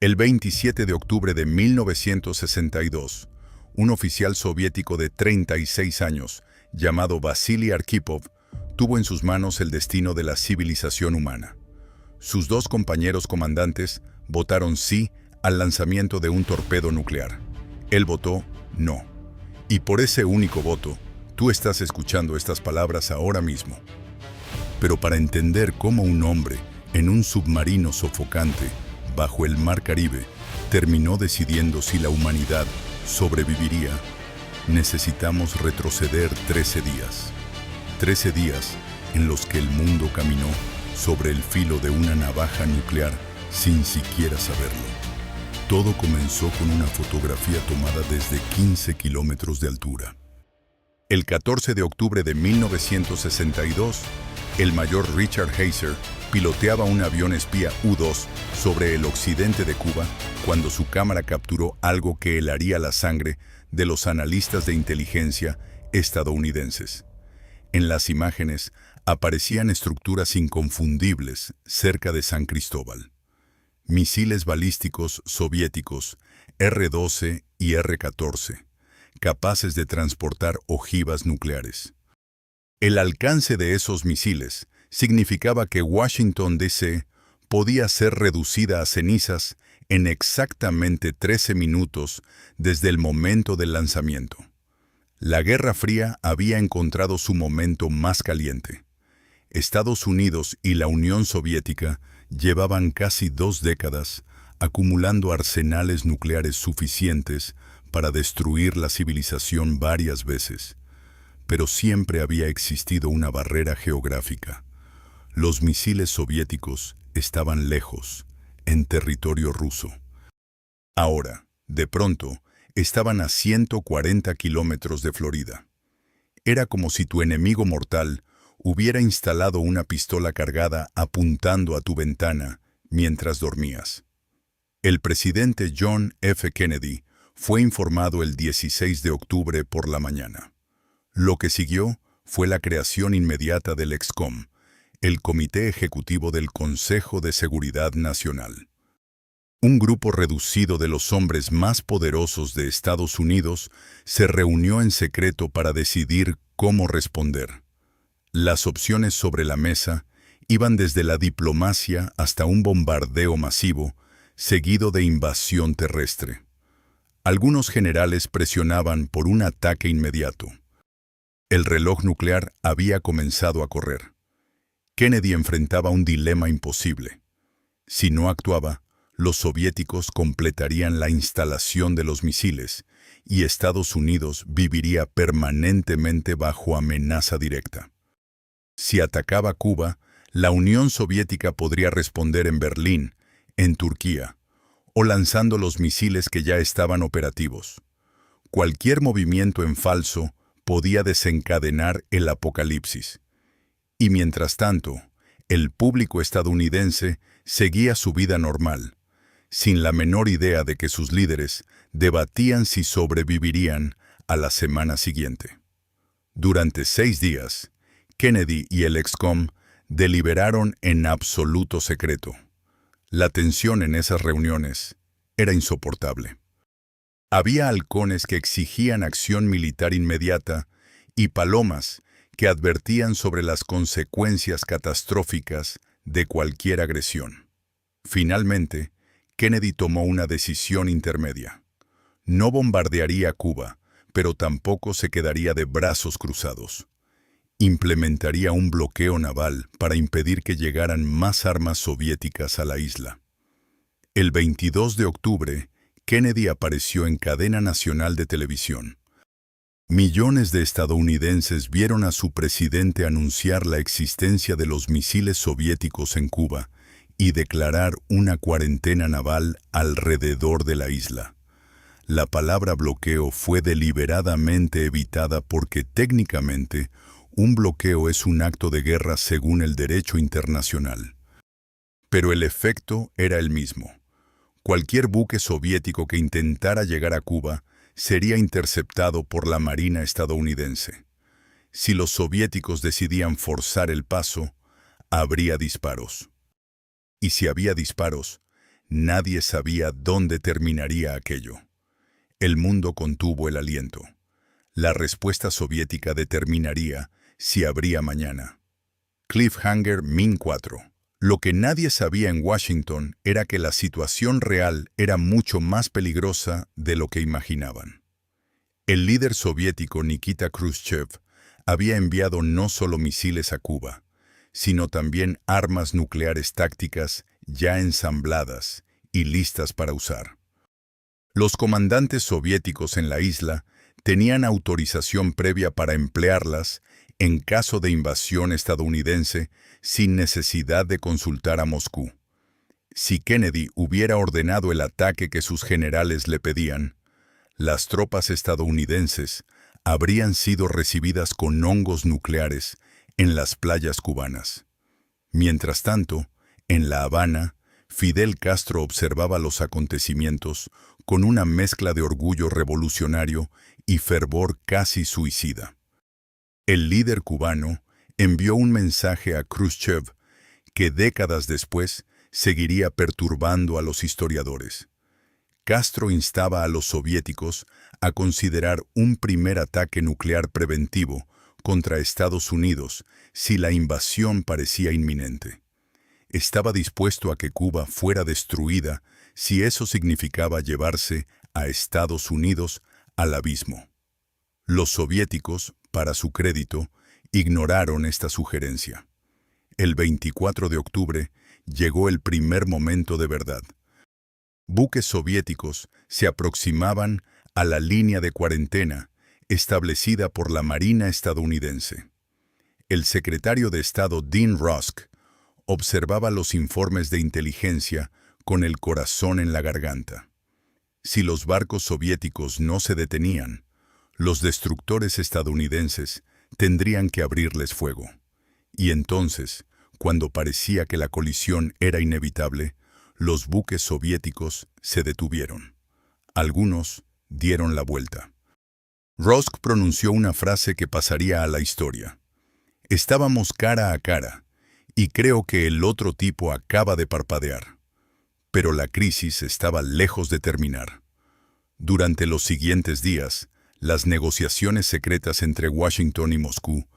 El 27 de octubre de 1962, un oficial soviético de 36 años, llamado Vasily Arkhipov, tuvo en sus manos el destino de la civilización humana. Sus dos compañeros comandantes votaron sí al lanzamiento de un torpedo nuclear. Él votó no. Y por ese único voto, tú estás escuchando estas palabras ahora mismo. Pero para entender cómo un hombre, en un submarino sofocante, bajo el mar Caribe, terminó decidiendo si la humanidad sobreviviría, necesitamos retroceder 13 días. 13 días en los que el mundo caminó sobre el filo de una navaja nuclear sin siquiera saberlo. Todo comenzó con una fotografía tomada desde 15 kilómetros de altura. El 14 de octubre de 1962, el mayor Richard Heiser piloteaba un avión espía U-2 sobre el occidente de Cuba cuando su cámara capturó algo que helaría la sangre de los analistas de inteligencia estadounidenses. En las imágenes aparecían estructuras inconfundibles cerca de San Cristóbal. Misiles balísticos soviéticos R-12 y R-14, capaces de transportar ojivas nucleares. El alcance de esos misiles significaba que Washington, D.C. podía ser reducida a cenizas en exactamente 13 minutos desde el momento del lanzamiento. La Guerra Fría había encontrado su momento más caliente. Estados Unidos y la Unión Soviética llevaban casi 2 décadas acumulando arsenales nucleares suficientes para destruir la civilización varias veces. Pero siempre había existido una barrera geográfica. Los misiles soviéticos estaban lejos, en territorio ruso. Ahora, de pronto, estaban a 140 kilómetros de Florida. Era como si tu enemigo mortal hubiera instalado una pistola cargada apuntando a tu ventana mientras dormías. El presidente John F. Kennedy fue informado el 16 de octubre por la mañana. Lo que siguió fue la creación inmediata del ExComm, el Comité Ejecutivo del Consejo de Seguridad Nacional. Un grupo reducido de los hombres más poderosos de Estados Unidos se reunió en secreto para decidir cómo responder. Las opciones sobre la mesa iban desde la diplomacia hasta un bombardeo masivo, seguido de invasión terrestre. Algunos generales presionaban por un ataque inmediato. El reloj nuclear había comenzado a correr. Kennedy enfrentaba un dilema imposible. Si no actuaba, los soviéticos completarían la instalación de los misiles y Estados Unidos viviría permanentemente bajo amenaza directa. Si atacaba Cuba, la Unión Soviética podría responder en Berlín, en Turquía, o lanzando los misiles que ya estaban operativos. Cualquier movimiento en falso podía desencadenar el apocalipsis. Y mientras tanto, el público estadounidense seguía su vida normal, sin la menor idea de que sus líderes debatían si sobrevivirían a la semana siguiente. Durante 6 días, Kennedy y el ExComm deliberaron en absoluto secreto. La tensión en esas reuniones era insoportable. Había halcones que exigían acción militar inmediata y palomas que advertían sobre las consecuencias catastróficas de cualquier agresión. Finalmente, Kennedy tomó una decisión intermedia. No bombardearía Cuba, pero tampoco se quedaría de brazos cruzados. Implementaría un bloqueo naval para impedir que llegaran más armas soviéticas a la isla. El 22 de octubre, Kennedy apareció en cadena nacional de televisión. Millones de estadounidenses vieron a su presidente anunciar la existencia de los misiles soviéticos en Cuba y declarar una cuarentena naval alrededor de la isla. La palabra bloqueo fue deliberadamente evitada porque técnicamente un bloqueo es un acto de guerra según el derecho internacional. Pero el efecto era el mismo. Cualquier buque soviético que intentara llegar a Cuba sería interceptado por la Marina estadounidense. Si los soviéticos decidían forzar el paso, habría disparos. Y si había disparos, Nadie sabía dónde terminaría aquello. El mundo contuvo el aliento. La respuesta soviética determinaría si habría mañana. Cliffhanger Min 4. Lo que nadie sabía en Washington era que la situación real era mucho más peligrosa de lo que imaginaban. El líder soviético Nikita Khrushchev había enviado no solo misiles a Cuba, sino también armas nucleares tácticas ya ensambladas y listas para usar. Los comandantes soviéticos en la isla tenían autorización previa para emplearlas en caso de invasión estadounidense sin necesidad de consultar a Moscú. Si Kennedy hubiera ordenado el ataque que sus generales le pedían, las tropas estadounidenses habrían sido recibidas con hongos nucleares en las playas cubanas. Mientras tanto, en La Habana, Fidel Castro observaba los acontecimientos con una mezcla de orgullo revolucionario y fervor casi suicida. El líder cubano envió un mensaje a Khrushchev que décadas después seguiría perturbando a los historiadores. Castro instaba a los soviéticos a considerar un primer ataque nuclear preventivo contra Estados Unidos si la invasión parecía inminente. Estaba dispuesto a que Cuba fuera destruida si eso significaba llevarse a Estados Unidos al abismo. Los soviéticos, para su crédito, ignoraron esta sugerencia. El 24 de octubre llegó el primer momento de verdad. Buques soviéticos se aproximaban a la línea de cuarentena establecida por la Marina estadounidense. El secretario de Estado Dean Rusk observaba los informes de inteligencia con el corazón en la garganta. Si los barcos soviéticos no se detenían, los destructores estadounidenses tendrían que abrirles fuego. Y entonces, cuando parecía que la colisión era inevitable, los buques soviéticos se detuvieron. Algunos dieron la vuelta. Rusk pronunció una frase que pasaría a la historia. Estábamos cara a cara, y creo que el otro tipo acaba de parpadear. Pero la crisis estaba lejos de terminar. Durante los siguientes días, las negociaciones secretas entre Washington y Moscú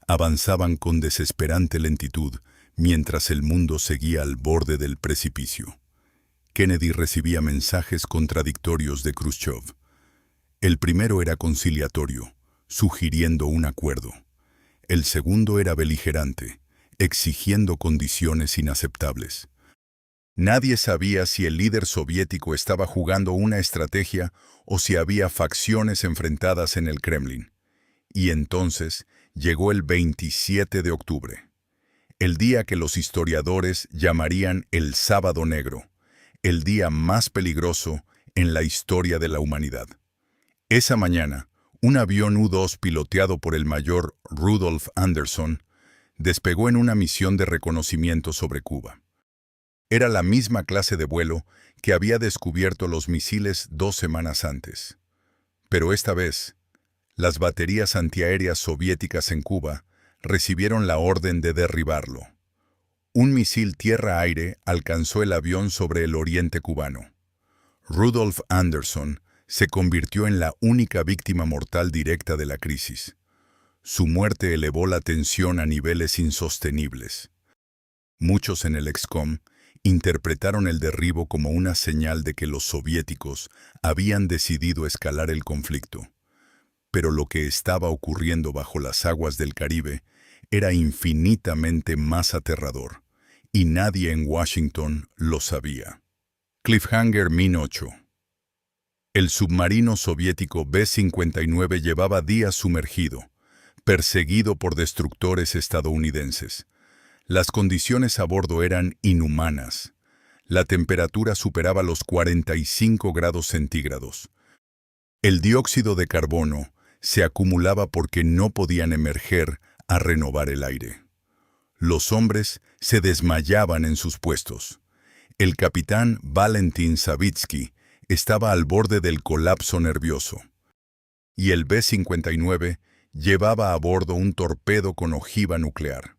avanzaban con desesperante lentitud mientras el mundo seguía al borde del precipicio. Kennedy recibía mensajes contradictorios de Khrushchev. El primero era conciliatorio, sugiriendo un acuerdo. El segundo era beligerante, exigiendo condiciones inaceptables. Nadie sabía si el líder soviético estaba jugando una estrategia o si había facciones enfrentadas en el Kremlin. Y entonces llegó el 27 de octubre, el día que los historiadores llamarían el Sábado Negro, el día más peligroso en la historia de la humanidad. Esa mañana, un avión U-2 piloteado por el mayor Rudolf Anderson despegó en una misión de reconocimiento sobre Cuba. Era la misma clase de vuelo que había descubierto los misiles 2 semanas antes. Pero esta vez, las baterías antiaéreas soviéticas en Cuba recibieron la orden de derribarlo. Un misil tierra-aire alcanzó el avión sobre el oriente cubano. Rudolf Anderson se convirtió en la única víctima mortal directa de la crisis. Su muerte elevó la tensión a niveles insostenibles. Muchos en el ExCom interpretaron el derribo como una señal de que los soviéticos habían decidido escalar el conflicto. Pero lo que estaba ocurriendo bajo las aguas del Caribe era infinitamente más aterrador, y nadie en Washington lo sabía. Cliffhanger Min 8. El submarino soviético B-59 llevaba días sumergido, perseguido por destructores estadounidenses. Las condiciones a bordo eran inhumanas. La temperatura superaba los 45 grados centígrados. El dióxido de carbono se acumulaba porque no podían emerger a renovar el aire. Los hombres se desmayaban en sus puestos. El capitán Valentin Savitsky estaba al borde del colapso nervioso. Y el B-59 llevaba a bordo un torpedo con ojiva nuclear.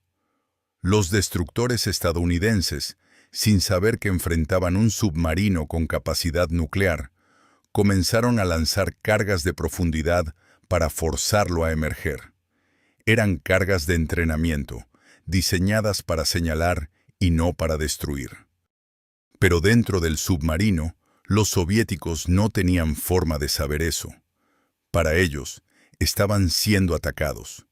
Los destructores estadounidenses sin saber que enfrentaban un submarino con capacidad nuclear, comenzaron a lanzar cargas de profundidad para forzarlo a emerger. Eran cargas de entrenamiento, diseñadas para señalar y no para destruir. Pero dentro del submarino, los soviéticos no tenían forma de saber eso. Para ellos, estaban siendo atacados.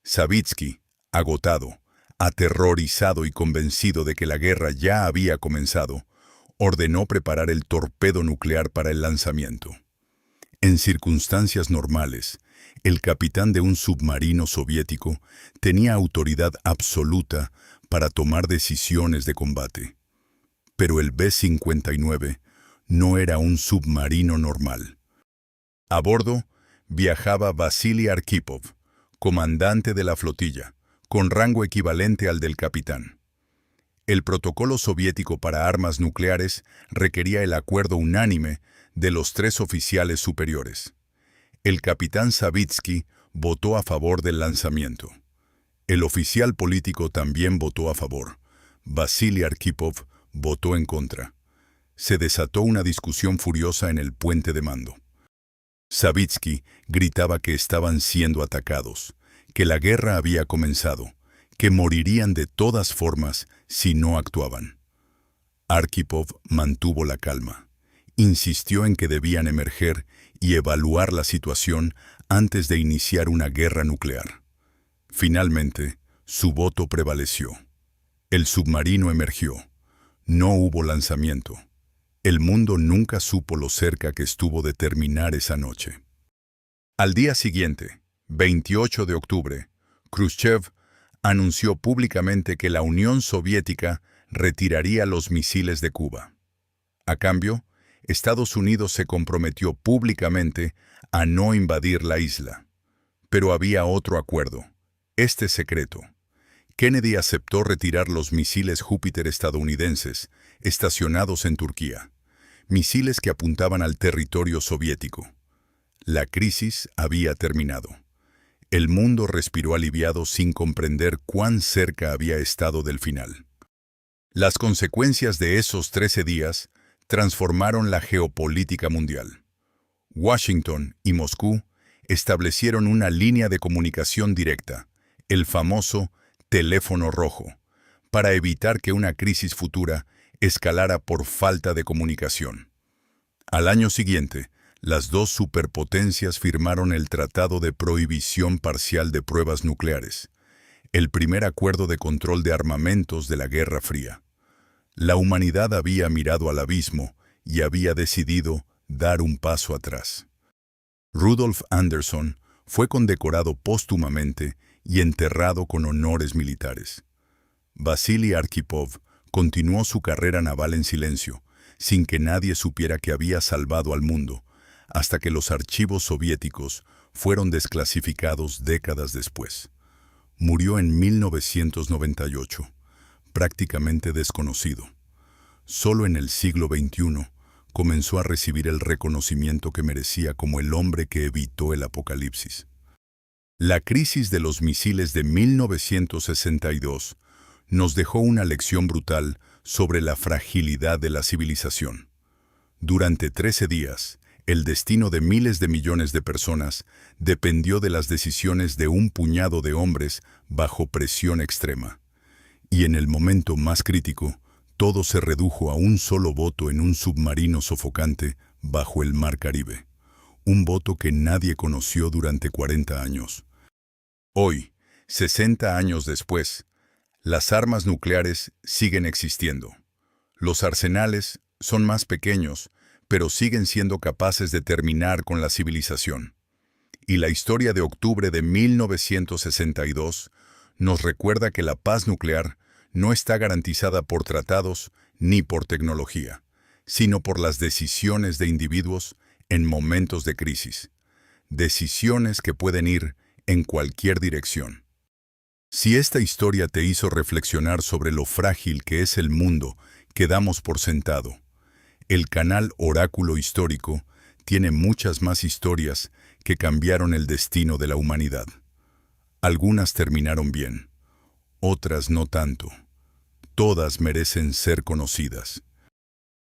Savitsky, agotado, aterrorizado y convencido de que la guerra ya había comenzado, ordenó preparar el torpedo nuclear para el lanzamiento. En circunstancias normales, el capitán de un submarino soviético tenía autoridad absoluta para tomar decisiones de combate. Pero el B-59 no era un submarino normal. A bordo viajaba Vasily Arkhipov, comandante de la flotilla, con rango equivalente al del capitán. El protocolo soviético para armas nucleares requería el acuerdo unánime de los 3 oficiales superiores. El capitán Savitsky votó a favor del lanzamiento. El oficial político también votó a favor. Vasily Arkhipov votó en contra. Se desató una discusión furiosa en el puente de mando. Savitsky gritaba que estaban siendo atacados, que la guerra había comenzado, que morirían de todas formas si no actuaban. Arkhipov mantuvo la calma. Insistió en que debían emerger y evaluar la situación antes de iniciar una guerra nuclear. Finalmente, su voto prevaleció. El submarino emergió. No hubo lanzamiento. El mundo nunca supo lo cerca que estuvo de terminar esa noche. Al día siguiente, 28 de octubre, Khrushchev anunció públicamente que la Unión Soviética retiraría los misiles de Cuba. A cambio, Estados Unidos se comprometió públicamente a no invadir la isla. Pero había otro acuerdo, este secreto. Kennedy aceptó retirar los misiles Júpiter estadounidenses estacionados en Turquía, misiles que apuntaban al territorio soviético. La crisis había terminado. El mundo respiró aliviado sin comprender cuán cerca había estado del final. Las consecuencias de esos 13 días transformaron la geopolítica mundial. Washington y Moscú establecieron una línea de comunicación directa, el famoso teléfono rojo, para evitar que una crisis futura escalara por falta de comunicación. Al año siguiente, las 2 superpotencias firmaron el Tratado de Prohibición Parcial de Pruebas Nucleares, el primer acuerdo de control de armamentos de la Guerra Fría. La humanidad había mirado al abismo y había decidido dar un paso atrás. Rudolf Anderson fue condecorado póstumamente y enterrado con honores militares. Vasily Arkhipov continuó su carrera naval en silencio, sin que nadie supiera que había salvado al mundo, hasta que los archivos soviéticos fueron desclasificados décadas después. Murió en 1998, prácticamente desconocido. Solo en el siglo XXI comenzó a recibir el reconocimiento que merecía como el hombre que evitó el apocalipsis. La crisis de los misiles de 1962 nos dejó una lección brutal sobre la fragilidad de la civilización. Durante 13 días, el destino de miles de millones de personas dependió de las decisiones de un puñado de hombres bajo presión extrema. Y en el momento más crítico, todo se redujo a un solo voto en un submarino sofocante bajo el Mar Caribe. Un voto que nadie conoció durante 40 años. Hoy, 60 años después, las armas nucleares siguen existiendo. Los arsenales son más pequeños, pero siguen siendo capaces de terminar con la civilización. Y la historia de octubre de 1962 nos recuerda que la paz nuclear no está garantizada por tratados ni por tecnología, sino por las decisiones de individuos en momentos de crisis. Decisiones que pueden ir en cualquier dirección. Si esta historia te hizo reflexionar sobre lo frágil que es el mundo que damos por sentado, el canal Oráculo Histórico tiene muchas más historias que cambiaron el destino de la humanidad. Algunas terminaron bien, otras no tanto. todas merecen ser conocidas.